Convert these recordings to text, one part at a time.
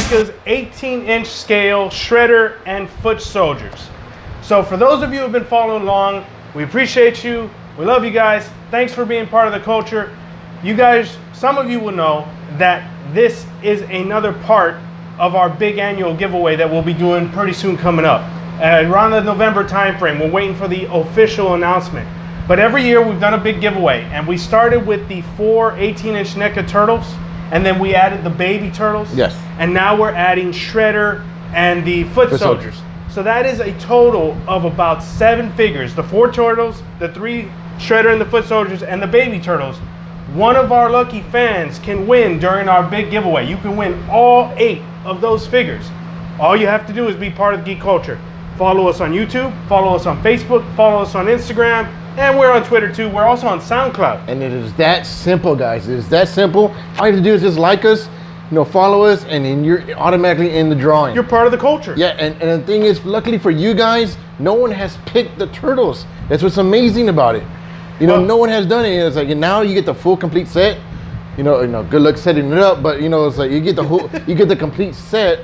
NECA's 18-inch scale shredder and foot soldiers. So for those of you who have been following along, we appreciate you. We love you guys. Thanks for being part of the culture. You guys, some of you will know that this is another part of our big annual giveaway that we'll be doing pretty soon coming up. Around the November timeframe, we're waiting for the official announcement. But every year we've done a big giveaway, and we started with the 4 18-inch NECA turtles, and then we added the baby turtles. Yes. And now we're adding Shredder and the foot soldiers. So that is a total of about 7 figures. The 4 turtles, the 3 Shredder and the foot soldiers, and the baby turtles. One of our lucky fans can win during our big giveaway. You can win all 8 of those figures. All you have to do is be part of Geek Culture. Follow us on YouTube, follow us on Facebook, follow us on Instagram, and we're on Twitter too. We're also on SoundCloud. And it is that simple, guys. It is that simple. All you have to do is just like us, follow us, and then you're automatically in the drawing. You're part of the culture. Yeah, and the thing is, luckily for you guys, no one has picked the turtles. That's what's amazing about it. No one has done it. It's like, and now you get the full complete set. Good luck setting it up, but it's like you get the whole, you get the complete set.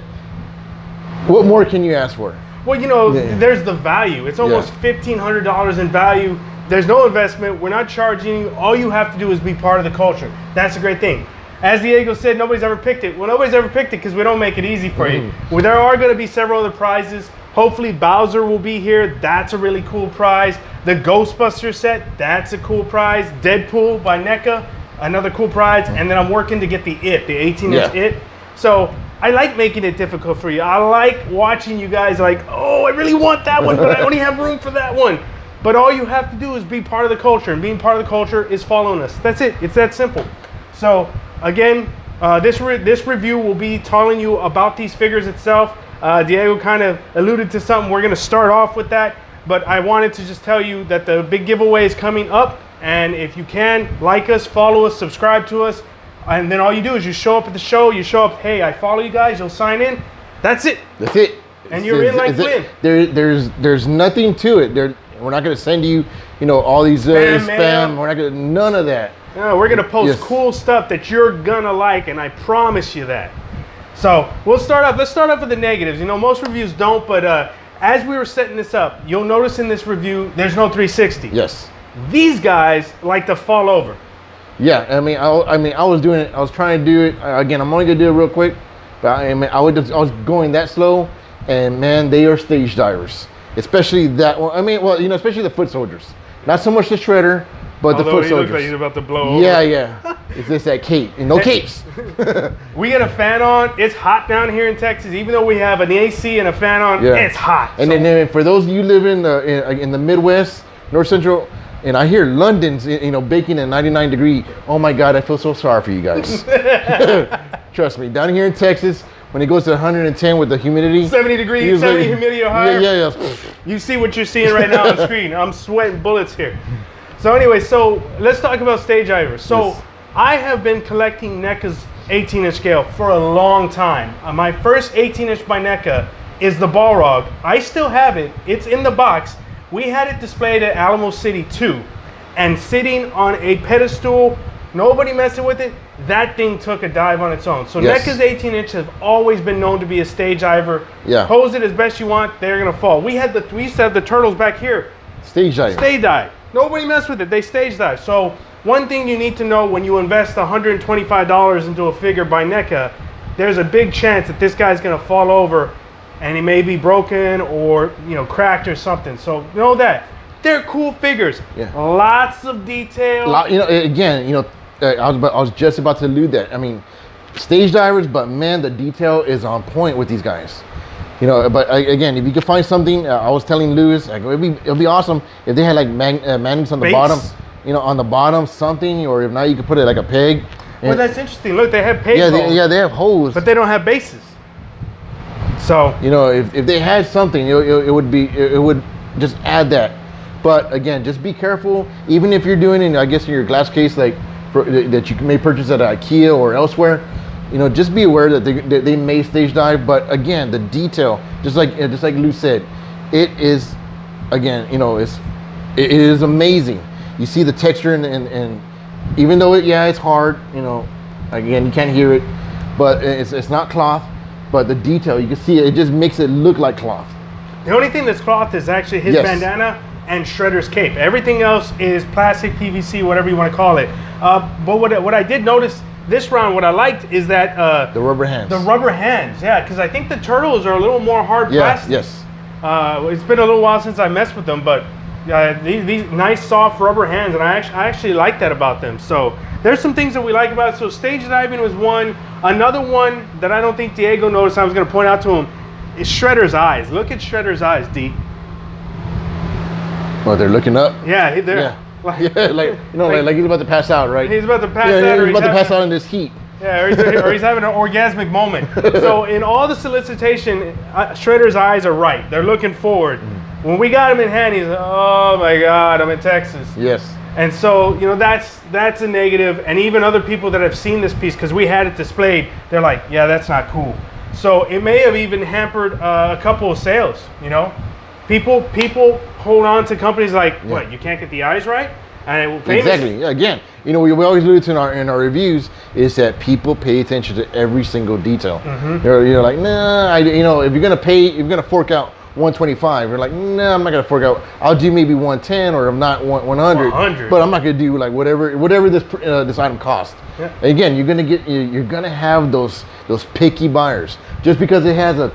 What more can you ask for? Well, there's the value. It's almost $1,500 in value. There's no investment. We're not charging you. All you have to do is be part of the culture. That's a great thing. As Diego said, nobody's ever picked it. Well, nobody's ever picked it because we don't make it easy for you. Well, there are going to be several other prizes. Hopefully Bowser will be here. That's a really cool prize. The Ghostbuster set, that's a cool prize. Deadpool by NECA, another cool prize. And then I'm working to get the 18-inch It. So I like making it difficult for you. I like watching you guys like, oh, I really want that one, but I only have room for that one. But all you have to do is be part of the culture, and being part of the culture is following us. That's it. It's that simple. So again, this review will be telling you about these figures itself. Diego kind of alluded to something. We're going to start off with that, but I wanted to just tell you that the big giveaway is coming up, and if you can, like us, follow us, subscribe to us. And then all you do is you show up at the show, you show up, hey, I follow you guys, you'll sign in. That's it. That's it. And you're in like Flynn. There's nothing to it. We're not going to send you, all these spam. We're not going to, none of that. No, we're going to post cool stuff that you're going to like, and I promise you that. So let's start off with the negatives. Most reviews don't, but as we were setting this up, you'll notice in this review, there's no 360. Yes. These guys like to fall over. Yeah, I was doing it. I was trying to do it. Again, I'm only gonna do it real quick, but I was going that slow, and man, they are stage divers. Especially that one. Especially the foot soldiers. Not so much the shredder, but the foot soldiers. Looks like he's about to blow over. Yeah. It's just that cape, and no capes. We get a fan on. It's hot down here in Texas. Even though we have an AC and a fan on, it's hot. And then for those of you living in the Midwest, North Central. And I hear London's, baking at 99 degrees. Oh my God, I feel so sorry for you guys. Trust me, down here in Texas, when it goes to 110 with the humidity. 70 degrees, 70 humidity or higher. Yeah. You see what you're seeing right now on screen. I'm sweating bullets here. So anyway, let's talk about stage divers. So I have been collecting NECA's 18-inch scale for a long time. My first 18-inch by NECA is the Balrog. I still have it. It's in the box. We had it displayed at Alamo City 2, and sitting on a pedestal, nobody messing with it, that thing took a dive on its own. So NECA's 18-inch has always been known to be a stage diver. Yeah. Pose it as best you want, they're gonna fall. We used to have the turtles back here. Stage dive. Stage dive. Nobody messed with it, they stage dive. So one thing you need to know when you invest $125 into a figure by NECA, there's a big chance that this guy's gonna fall over and he may be broken or cracked or something. So know that they're cool figures. Yeah. Lots of detail. I was just about to allude that. I mean, stage divers, but man, the detail is on point with these guys. But again, if you could find something, I was telling Lewis, it'd be awesome if they had like magnets on the bottom. On the bottom something, or if not, you could put it like a peg. Well, that's interesting. Look, they have peg holes. They have holes, but they don't have bases. So if they had something, it would just add that. But again, just be careful. Even if you're doing it, I guess in your glass case, that you may purchase at IKEA or elsewhere, just be aware that they may stage dive. But again, the detail, just like Lou said, it is, again, it is amazing. You see the texture and even though it's hard, again, you can't hear it, but it's not cloth. but the detail, you can see it just makes it look like cloth. The only thing that's cloth is actually his bandana and Shredder's cape. Everything else is plastic, PVC, whatever you want to call it. But what I did notice this round, what I liked is that the rubber hands. The rubber hands, yeah, because I think the turtles are a little more hard plastic. Yes. It's been a little while since I messed with them, but these nice soft rubber hands, and I actually like that about them. So there's some things that we like about it. So stage diving was one. Another one that I don't think Diego noticed, I was going to point out to him, is Shredder's eyes. Look at Shredder's eyes, D. Oh, they're looking up? Yeah, they're... Yeah. Like he's about to pass out, right? He's about to pass out. He's about to pass out in this heat. Yeah, or he's having an orgasmic moment. So in all the solicitation, Shredder's eyes are right. They're looking forward. When we got him in hand, he's like, oh my God, I'm in Texas. Yes. And so, that's a negative. And even other people that have seen this piece, because we had it displayed, they're like, yeah, that's not cool. So it may have even hampered a couple of sales, People hold on to companies like, what, you can't get the eyes right? And exactly. Yeah, again, we always allude to in our reviews is that people pay attention to every single detail. You're like, nah, if you're gonna fork out 125, you're like, nah, I'm not gonna fork out. I'll do maybe 110 or if not 100. But I'm not gonna do like whatever this item costs. Yeah. Again, you're gonna have those picky buyers. Just because it has a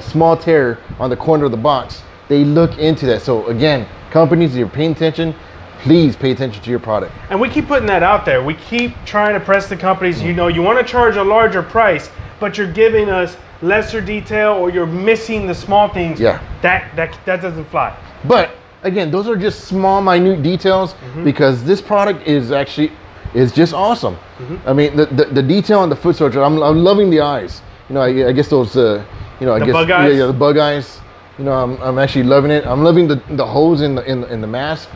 small tear on the corner of the box, they look into that. So again, companies, you're paying attention, please pay attention to your product. And we keep putting that out there. We keep trying to press the companies, you want to charge a larger price, but you're giving us lesser detail or you're missing the small things. Yeah. That doesn't fly. But again, those are just small, minute details because this product is just awesome. I mean, the detail on the foot soldier, I'm loving the eyes. I guess those, bug eyes? Yeah, the bug eyes. I'm actually loving it. I'm loving the holes in the mask.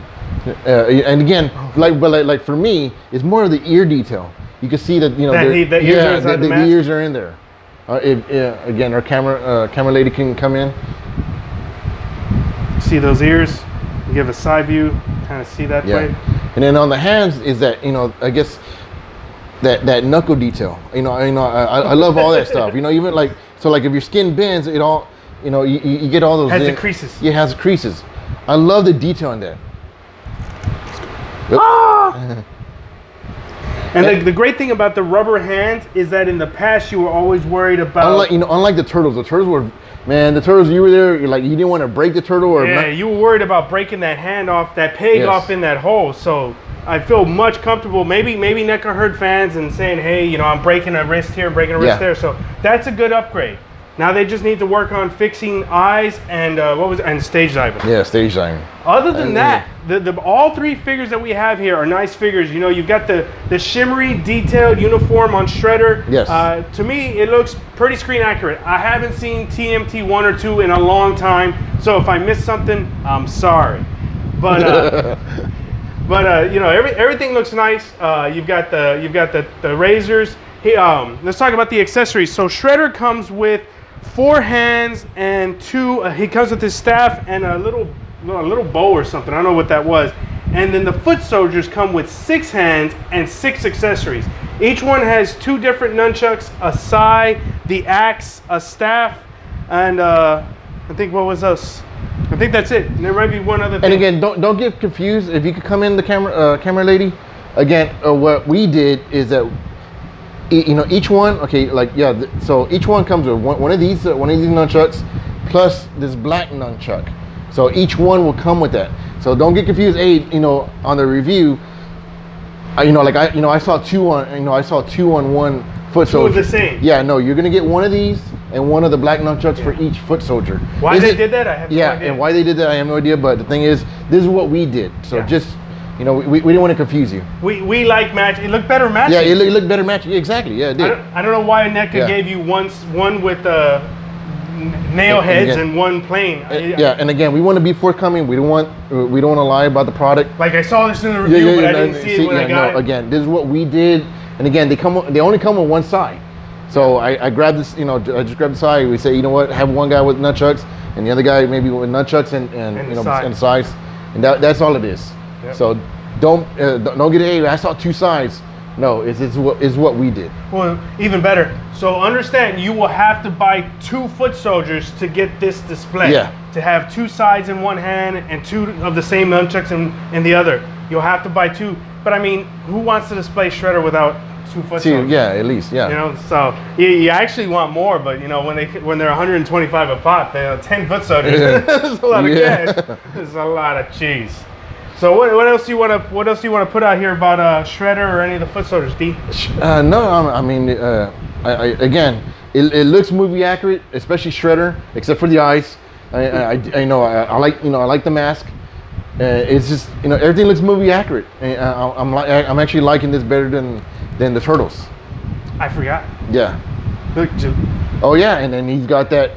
And again, like for me, it's more of the ear detail. You can see that the ears are in there. Again, our camera lady can come in. See those ears? You give a side view, kind of see that way. And then on the hands is that I guess that knuckle detail. I love all that stuff. Even like if your skin bends, it all you get all those. Has the creases. Yeah, it has the creases. I love the detail on that. Ah! And the great thing about the rubber hands is that in the past you were always worried about. Unlike the turtles were, man, the turtles you were there, you didn't want to break the turtle or. Yeah, you were worried about breaking that hand off, that peg off in that hole. So I feel much comfortable. Maybe NECA heard fans and saying, hey, I'm breaking a wrist here, breaking a wrist there. So that's a good upgrade. Now they just need to work on fixing eyes and and stage diving. Yeah, stage diving. Other than that, all three figures that we have here are nice figures. You've got the shimmery, detailed uniform on Shredder. Yes. To me, it looks pretty screen accurate. I haven't seen TMNT 1 or 2 in a long time, so if I missed something, I'm sorry. But everything looks nice. You've got the razors. Let's talk about the accessories. So Shredder comes with 4 hands and 2. He comes with his staff and a little bow or something. I don't know what that was. And then the foot soldiers come with 6 hands and 6 accessories. Each one has 2 different nunchucks, a sai, the axe, a staff, and I think what was else? I think that's it. And there might be one other thing. And again, don't get confused. If you could come in the camera lady. Again, what we did is that. Each one, so each one comes with one of these nunchucks plus this black nunchuck. So each one will come with that. So don't get confused. On the review, I saw 2 on one foot soldier. 2 of the same. Yeah, no, you're gonna get one of these and one of the black nunchucks for each foot soldier. Why they did that, I have no idea. And why they did that, I have no idea. But the thing is, this is what we did. So just. We didn't want to confuse you. We like matching. It looked better matching. Yeah, it looked better matching. Exactly. Yeah, it did. I don't know why NECA gave you one with nail heads and one plain. And again, we want to be forthcoming. We don't want to lie about the product. Like I saw this in the review, but I didn't see it when I got it. Again, this is what we did. And again, they only come with one side. So I grabbed this. I just grabbed the side. We say, have one guy with nunchucks and the other guy maybe with nunchucks and sides, and that's all it is. Yep. So don't get it. Hey, I saw 2 sides. No, it's what we did. Well, even better. So understand, you will have to buy 2 foot soldiers to get this display. Yeah. To have 2 sides in one hand and 2 of the same nunchucks in the other. You'll have to buy 2. But I mean, who wants to display Shredder without 2 foot soldiers? Yeah, at least, yeah. You know, so you actually want more, but you know, when they're 125 a pop, they're 10 foot soldiers. That's a lot of cash. It's a lot of cheese. So what else do you want to put out here about Shredder or any of the foot soldiers, D? No, I mean, again, it looks movie accurate, especially Shredder, except for the eyes. I know I like the mask. It's just everything looks movie accurate. I'm actually liking this better than the Turtles. I forgot. Yeah. Look, oh yeah, and then he's got that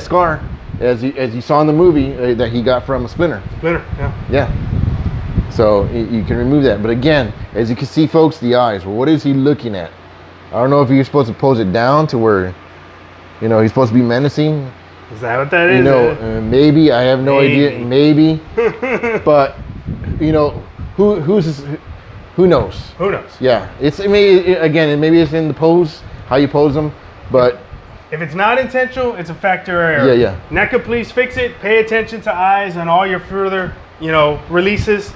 scar as you saw in the movie that he got from Splinter. Splinter, yeah. Yeah. So you can remove that, but again, as you can see, folks, the eyes. Well, what is he looking at? I don't know if you're supposed to pose it down to where, he's supposed to be menacing. Is that what that is? Maybe, I have no idea. Maybe, but who knows? Who knows? Yeah, maybe it's in the pose, how you pose them, but. If it's not intentional, it's a factor error. Yeah. NECA, please fix it. Pay attention to eyes on all your further, releases.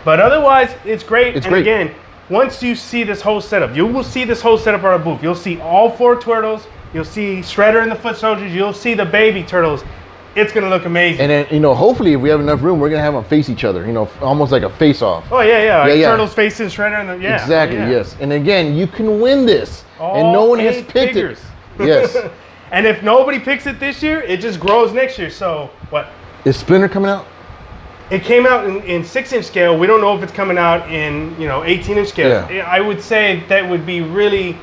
But otherwise, it's great. And again, once you see this whole setup, you will see this whole setup on our booth. You'll see all 4 Turtles. You'll see Shredder and the foot soldiers. You'll see the baby Turtles. It's gonna look amazing. And then hopefully, if we have enough room, we're gonna have them face each other. Almost like a face-off. Oh yeah. Turtles facing Shredder and Exactly. Yeah. Yes. And again, you can win this, and no one has picked it. Yes. And if nobody picks it this year, it just grows next year. So what? Is Splinter coming out? It came out in 6-inch scale. We don't know if it's coming out in 18-inch scale. Yeah. I would say that would be really.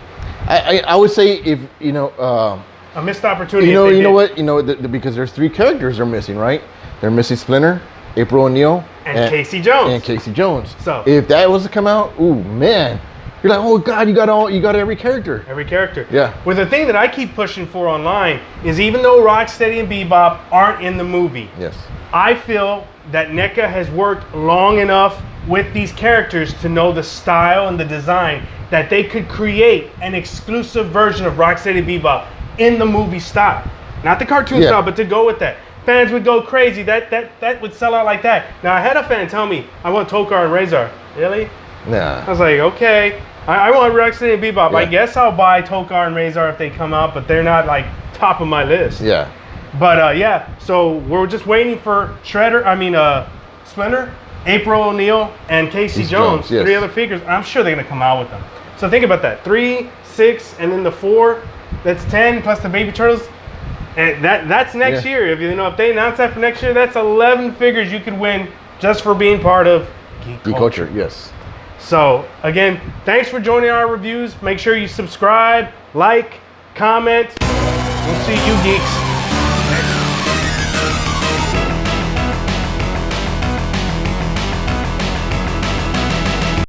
I would say if a missed opportunity. Because there's 3 characters they're missing, right? They're missing Splinter, April O'Neil, and Casey Jones. So if that was to come out, ooh man. You're like, oh God, you got every character. Every character. Yeah. Well, the thing that I keep pushing for online is even though Rocksteady and Bebop aren't in the movie, yes, I feel that NECA has worked long enough with these characters to know the style and the design that they could create an exclusive version of Rocksteady and Bebop in the movie style. Not the cartoon style, but to go with that. Fans would go crazy. That would sell out like that. Now, I had a fan tell me, I want Tokar and Razor. Really? Nah. I was like, okay. I want Rocksteady and Bebop. Yeah. I guess I'll buy Tokar and Razor if they come out, but they're not like top of my list. Yeah. But so we're just waiting for Splinter, April O'Neil, and Casey Jones. 3 other figures. I'm sure they're gonna come out with them. So think about that: 3, 6, and then the 4. That's 10 plus the baby turtles. And that's next year. If they announce that for next year, that's 11 figures you could win just for being part of Geek Culture. Yes. So, again, thanks for joining our reviews. Make sure you subscribe, like, comment. We'll see you geeks